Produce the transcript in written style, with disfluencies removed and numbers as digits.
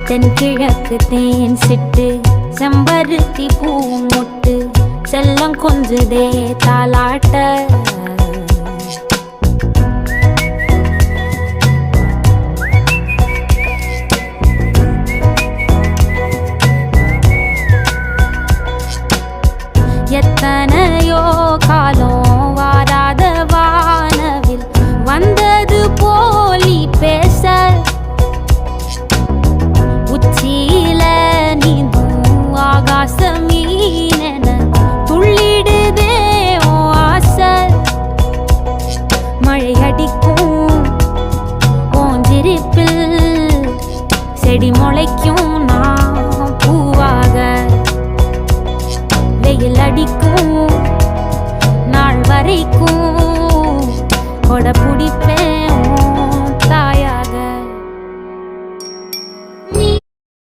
தென்கிழக்கு தேன் சிட்டு செம்பருத்தி பூ முட்டு செல்லம் கொஞ்சுதே தாலாட்ட எத்தனையோ காலம் வாராத வானவில் வந்தது போலி பேச உச்சியில நீந்தும் ஆகாச மீனென துள்ளிடுதே ஓ ஆசை மழை அடிக்கும் ஓஞ்சிருப்பில் செடி முளைக்கும் நான் பூவாக வெயில் அடிக்கும் நாள் வரைக்கும் கொடை பிடிப்பேன்